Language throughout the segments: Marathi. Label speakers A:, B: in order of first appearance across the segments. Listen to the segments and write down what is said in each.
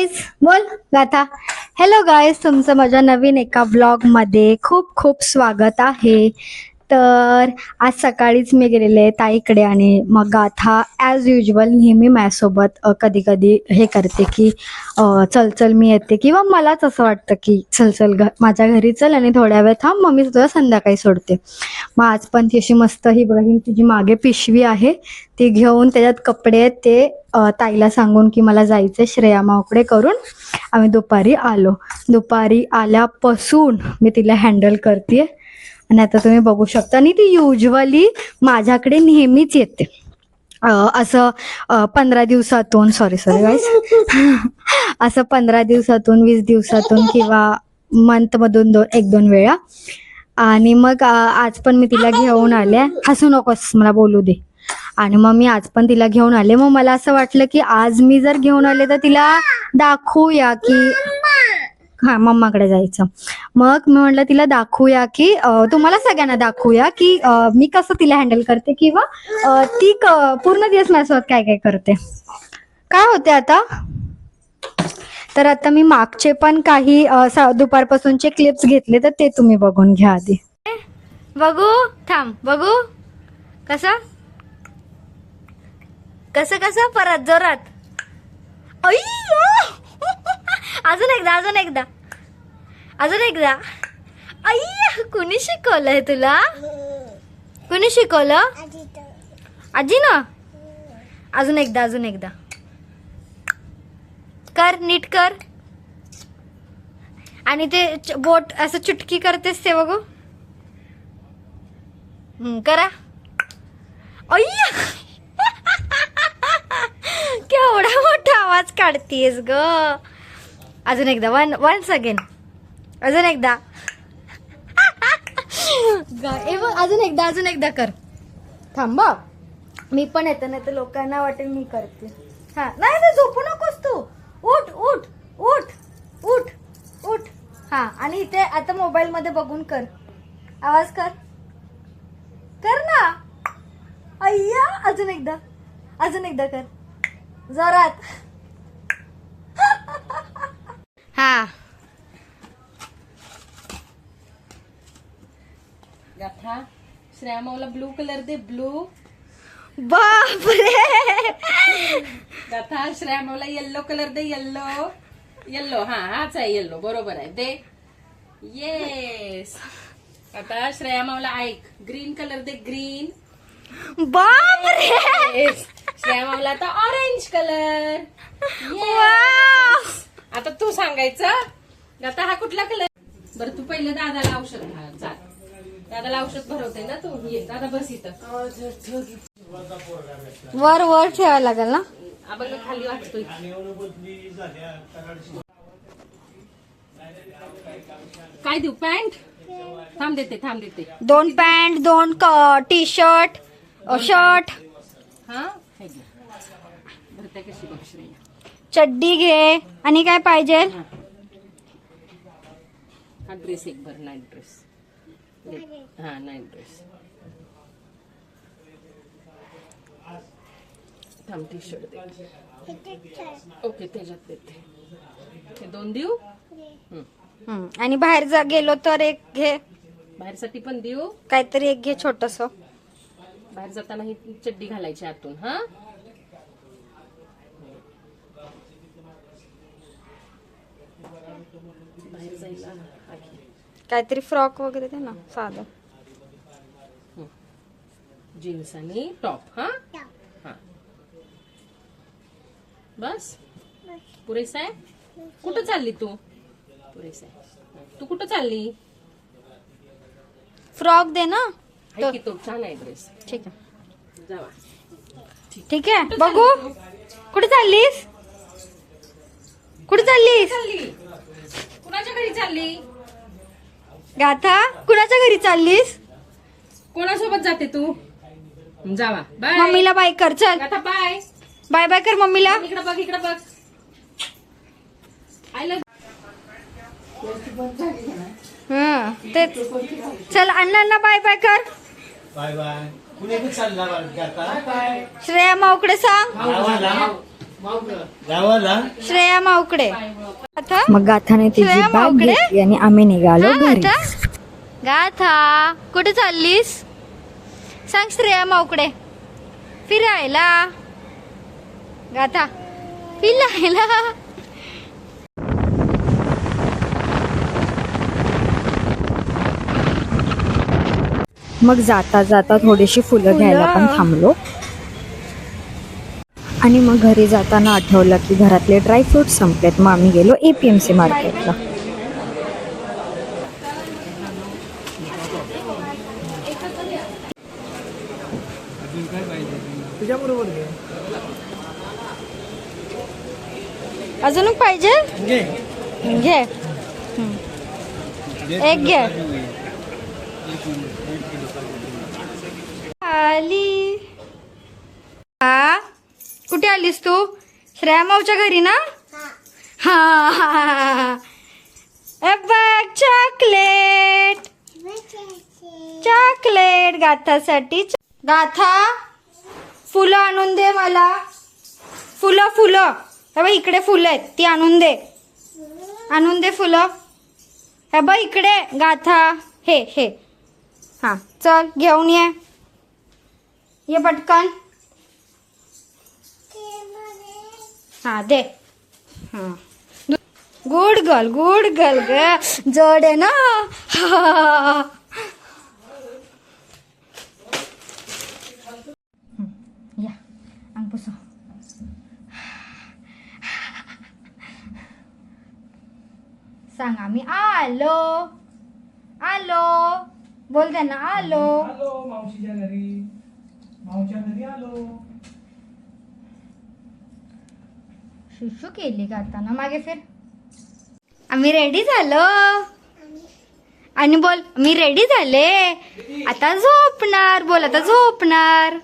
A: गाईज बोल गाथा. हॅलो गाईज, तुमचं माझ्या नवीन एका व्लॉगमध्ये खूप खूप स्वागत आहे. तर आज सकाळीच मी गेलेले ताईकडे आणि मग गाथा ॲज युजल नेहमी माझ्यासोबत कधी कधी हे करते की चल चल मी येते, किंवा मलाच असं वाटतं की चल चल माझ्या घरी चल आणि थोड्या वेळ थांब, मग मी तुला संध्याकाळी सोडते. मग आज पण ती अशी मस्त ही बघा, ही तिची मागे पिशवी आहे ती घेऊन त्याच्यात कपडे आहेत ते ताईला सांगून की मला जायचं श्रेया मावकडे करून आम्ही दुपारी आलो. दुपारी आल्यापासून मी तिला हँडल करते आणि आता तुम्ही बघू शकता. आणि ती युजली माझ्याकडे नेहमीच येते असं 15 दिवसातून, सॉरी गाईस असं 15 दिवसातून, 20 दिवसातून किंवा मंथमधून एक दोन वेळा. आणि मग आज पण मी तिला घेऊन आले. हसू नकोस, मला बोलू दे. आणि मग मी आज पण तिला घेऊन आले. मग मला असं वाटलं की आज मी जर घेऊन आले तर तिला दाखवूया की हा मम्माकडे जायचं. मग मी म्हटलं तिला दाखवूया की तुम्हाला सगळ्यांना दाखवूया की मी कसं तिला हँडल करते, किंवा ती पूर्ण दिवस माझ्यासोबत काय काय करते. काय होते आता, तर आता मी मागचे पण काही दुपारपासूनचे क्लिप्स घेतले, तर ते तुम्ही बघून घ्या आधी. बघू, थांब बघू कसं कसं कसं परत जोरात. अजून एकदा अजून एकदा अजून एकदा. आई, कुणी शिकवलंय तुला? कुणी शिकवलं? आजी ना. अजून एकदा अजून एकदा कर, नीट कर. आणि ते बोट असं चुटकी करतेस ते बघू. करा. अय्या, केवढा मोठा आवाज काढतीयस ग. अजून एकदा, वन्स अगेन. अजून एकदा अजून एकदा कर. थांब, मी पण येते, नाही तर लोकांना वाटेल मी करते. हा, नाही झोपू नकोस तू. उठ उठ उठ उठ उठ. हा, आणि इथे आता मोबाईल मध्ये बघून कर. आवाज कर ना. अय्या, अजून एकदा कर जोरात. हा,
B: गाथा, श्रेया माऊला ब्लू कलर दे. ब्लू.
A: बापरे.
B: गाथा, श्रेया माऊला येल्लो कलर दे. येल्लो. येल्लो, हा हाच आहे येल्लो, बरोबर आहे. दे. येस. आता श्रेया माऊला ऐक, ग्रीन कलर दे. ग्रीन.
A: बापरे.
B: श्रेया माऊला आता ऑरेंज कलर. आता तू सांगायचं गाथा हा कुठला कलर. बरं, तू पहिलं दादाला औषध घाल. जा, दादाला औषध भरवते ना तू. ये दादा, बस इथं.
A: वर वर ठेवायला लागेल ना.
B: आपण खाली वाटतोय. काय देऊ? पॅन्ट. थांब देते.
A: 2 पॅन्ट, 2 टी शर्ट, शर्ट.
B: हा, भरते कशी बघ श्रेया.
A: चड्डी घे. आणि काय पाहिजे?
B: हा ड्रेस एक भर. Night dress. हा, नाईट ड्रेस. थांब, टी शर्ट दे. ओके, त्याच्यात देते. हे 2 देऊ.
A: आणि बाहेर गेलो तर एक घे.
B: बाहेरसाठी पण देऊ.
A: काहीतरी एक घे छोटस.
B: बाहेर जाताना ही चड्डी घालायची आतून. हा, बाहेर जायला
A: काहीतरी फ्रॉक वगैरे दे ना, साधं.
B: जीन्स आणि टॉप. हा, हा, बस पुरेसा आहे. कुठं चालली तू? पुरेसा आहे. तू कुठं चालली?
A: फ्रॉक दे ना.
B: आहे की तो छान आहे ड्रेस.
A: ठीक आहे,
B: जावा.
A: ठीक आहे. बघू, कुठे चाललीस?
B: कुणाच्या घरी चालली?
A: गाथा, कुणाच्या घरी चाललीस?
B: कोणासोबत जाते तू? जावा. बाय.
A: मम्मीला बाय कर. चल,
B: गाथा, बाय.
A: बाय बाय कर मम्मीला.
B: इकडे बघ. I love.
A: तेच. चल, अण्णांना बाय बाय कर.
C: Bye bye. कुणी चालला गाथा?
A: श्रेया माऊकडे सांग.
C: गावाला
A: श्रेया मावकडे आता
D: मग गाथाने तिची
A: श्रेया
D: बॅग
A: मावकडे?
D: घेतली आणि आम्ही निघालो
A: हा,
D: घरी.
A: गाथा गाथा कुठे चाललीस सांग श्रेया मावकडे फिरायला गाथा फिरायला
D: मग जाता जाता थोडीशी फुलं घ्यायला पण थांबलो. आणि मग घरी जाताना आठवलं की घरातले ड्रायफ्रूट संपलेत. मग आम्ही गेलो APMC मार्केटला.
A: अजून पाहिजे घे एक घे आली हा कुठे आलीस तू श्रेया मावच्या घरी ना हा बघ चॉकलेट चॉकलेट गाथासाठी गाथा फुलं आणून दे मला फुलं फुलं हे बघ इकडे फुलं आहेत ती आणून दे फुलं हे बघ इकडे गाथा हे हा चल घेऊन ये पटकन हा दे हा गुड गर्ल ग जड आहे ना या अंग पुसो सांग आम्ही आलो बोल त्यांना आलो
C: मावशीच्या घरी आलो.
A: शुशू केली का आता ना मागे फिर आम्ही रेडी झालो आणि बोल मी रेडी झाले आता झोपणार बोल आता झोपणार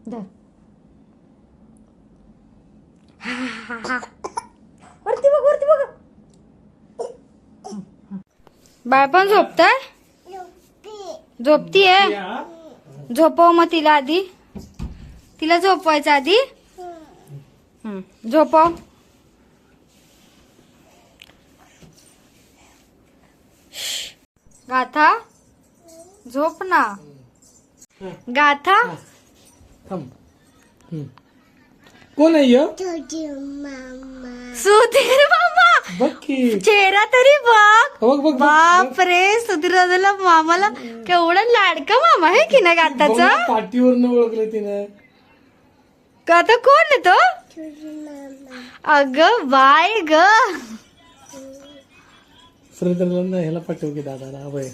A: धर. वरती बघ बाळ पण झोपतीये झोपव मग तिला आधी तिला झोपवायचं आधी झोपव गाथा झोप ना गाथा
C: कोण आहे ह्यो?
A: सुधीर मामा
C: बघ की
A: चेहरा तरी बघ
C: बघ
A: बाप रे सुधीर दादाला मामाला केवढा लाडका मामा आहे की ना गाताचा
C: पाठीवरनं ओळखलं तिनं.
A: गाता कोण आहे तो अग बाय ग
C: श्रीधरला ह्याला पाठव की दादाला अभय.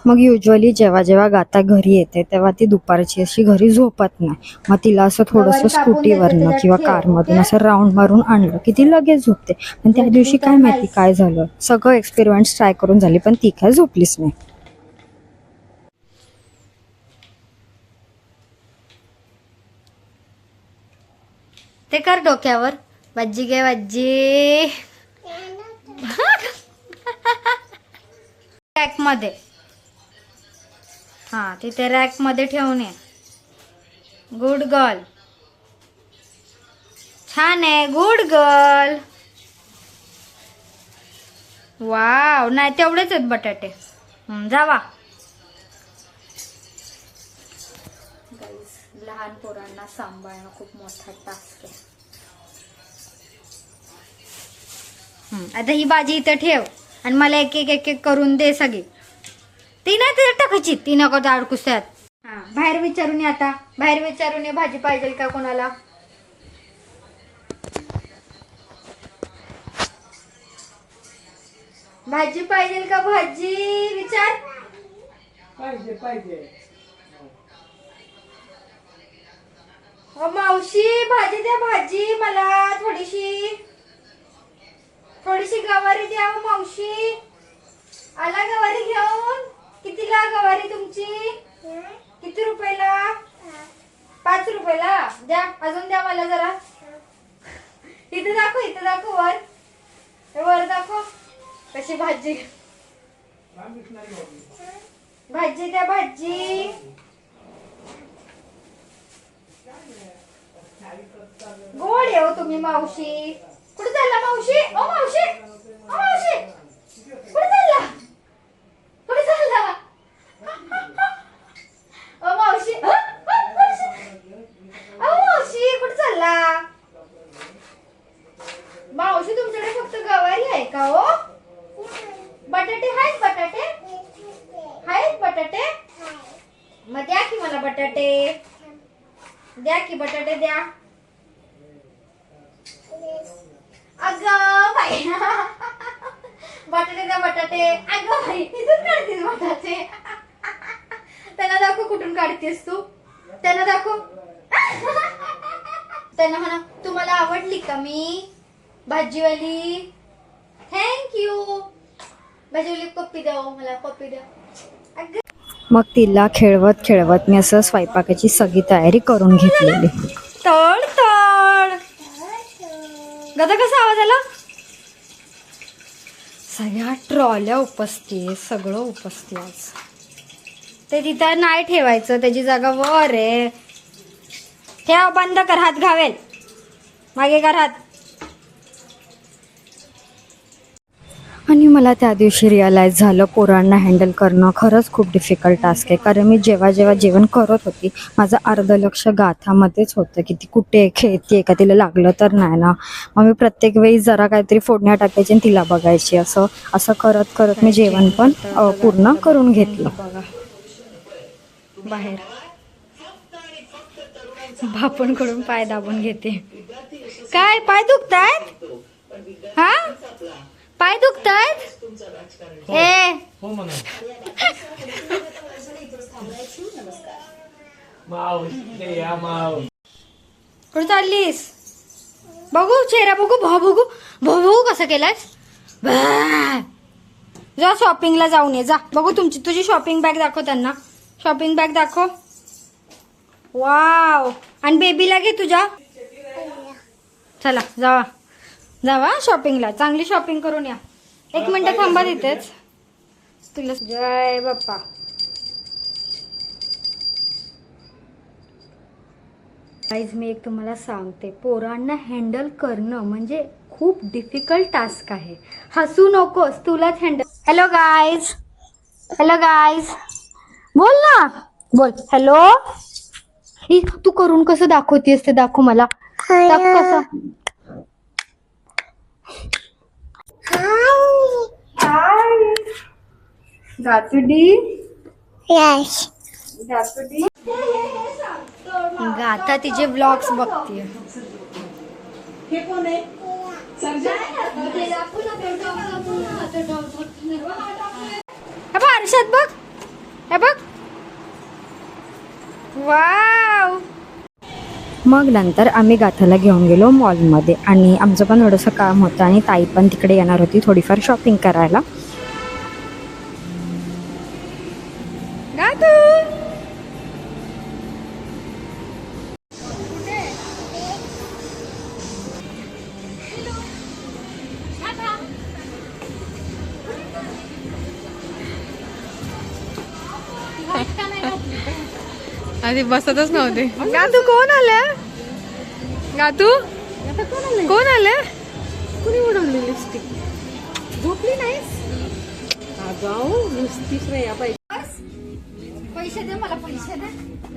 D: मग युजली जेव्हा जेव्हा गाता घरी येते तेव्हा ती दुपारची अशी घरी झोपत नाही. मग तिला असं थोडंसं स्कूटीवरनं किंवा कारमधून असं राऊंड मारून आणलं की ती लगेच झोपते. पण त्या दिवशी काय माहिती काय झालं, सगळं एक्सपेरिमेंट्स ट्राय करून झाली पण ती काय झोपलीच नाही.
A: ते कर डोक्यावर भज्जी घे भज्जी रॅक मध्ये हा तिथे रॅक मध्ये ठेवून ये. गुड गर्ल छान आहे गुड गर्ल. वाव नाही तेवढेच आहेत बटाटे जावा. लहान पोरांना सांभाळणं खूप मोठा टास्क आहे. आता ही भाजी इथं ठेव आणि मला एक एक करून दे सगळी. ती नाही तिला टाकायची ती नको अडकुस त्यात. हा बाहेर विचारून ये आता बाहेर विचारून ये भाजी पाहिजे का कोणाला. भाजी पाहिजे का भाजी विचार.
C: पाहिजे
A: मावशी भाजी द्या भाजी मला थोडीशी गवारी द्या मावशी. आला गवारी घेऊन. कितीला गवारी तुमची किती रुपयाला. 5 रुपयाला द्या. अजून द्या मला जरा. इथे दाखव वर दाखव कशी भाजी. भाजी द्या भाजी. गोड येऊ तुम्ही मावशी. कुठे चालला मावशी? ओ मावशी, ओ मावशी, कुठे चालला? कुठे चालला? ओ मावशी, ओ मावशी, कुठे चालला? मावशी तुमच्याकडे फक्त गवारी आहे का हो? बटाटे आहेत? बटाटे आहेत? बटाटे मग द्या की मला बटाटे. द्या की बटाटे द्या. अगं बाई बटाटे द्या बटाटे. अगं बाई इथून काढतेस बटाटे. त्यांना दाखव कुठून काढतेस तू. त्यांना दाखव. त्यांना म्हणा तुम्हाला आवडली का मी भाजीवाली. थँक्यू. भाजीवाली पप्पी द्या हो, मला पप्पी द्या. अगं
D: मग तिला खेळवत खेळवत मी असं स्वयंपाकाची सगळी तयारी करून घेतलेली.
A: तळ तळ. गदा कसा आवाज आला?
D: सगळ्या ट्रॉल्या उपसते, सगळं उपसते आज.
A: ते तिथं नाही ठेवायचं, त्याची जागा वर आहे. ठेव, बंद कर, हात घावेल. मागे कर हात.
D: आणि मला त्या दिवशी रिअलाईज झालं पोरांना हँडल करणं खरंच खूप डिफिकल्ट टास्क आहे. कारण मी जेव्हा जेवण करत होती माझं अर्ध लक्ष गाथामध्येच होतं की ती कुठे खेळते का, तिला लागलं तर नाही ना. मग मी प्रत्येक वेळी जरा काहीतरी फोडण्या टाकायची आणि तिला बघायची. असं करत करत मी जेवण पण पूर्ण करून घेतलं.
A: बघा बाहेर बापूंकडून पाय दाबून घेते. काय पाय दुखतायत? हा पाय दुखतायत? ए
C: हो म्हणा. माव इकडे या माव.
A: कुठे चाललीस? बघू चेहरा बघू. भाऊ बघू. भाऊ बघू कसं केलायस. जा शॉपिंगला जाऊन ये जा. बघू तुझी शॉपिंग बॅग दाखव त्यांना. शॉपिंग बॅग दाखव. वाव. आणि बेबीला घे तुझ्या. चला जावा शॉपिंगला. चांगली शॉपिंग करून या. 1 मिनिट थांबा तिथेच. तुला जय बाप्पा. गाईज मी एक तुम्हाला सांगते, पोरांना हँडल करणं म्हणजे खूप डिफिकल्ट टास्क आहे. हसू नकोस, तुलाच handle. Hello guys. Hello guys. बोल ना. बोल हॅलो. ही तू करून कसं दाखवतेस ते दाखव मला. कसं. हाय गातुडी. गातुडी. गाथा तिचे व्लॉग्स बघतीये.
B: हे कोण आहे?
A: हे बघ आरशात बघ. हे बघ. वाव.
D: मग नंतर आम्ही गाथाला घेऊन गेलो मॉलमध्ये आणि आमचं पण थोडंसं काम होतं आणि ताई पण तिकडे येणार होती थोडीफार शॉपिंग करायला.
A: गातू.
E: आधी बसतच नव्हते. गातू कोण आलं? गातू कोण आलं?
B: कुणी उडवली लिपस्टिक? झोपली नाहीस? जाऊ नुसती श्रेया पाहिजे.
A: पैसे दे मला. पैसे दे.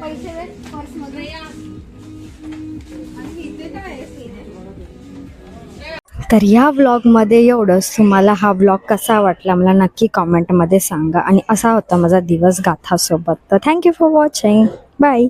A: पैसे दे पर्स मध्ये.
D: तर या व्लॉगमध्ये एवढंच. तुम्हाला हा व्लॉग कसा वाटला मला नक्की कॉमेंटमध्ये सांगा. आणि असा होता माझा दिवस गाथासोबत. तर थँक्यू फॉर वॉचिंग. बाय.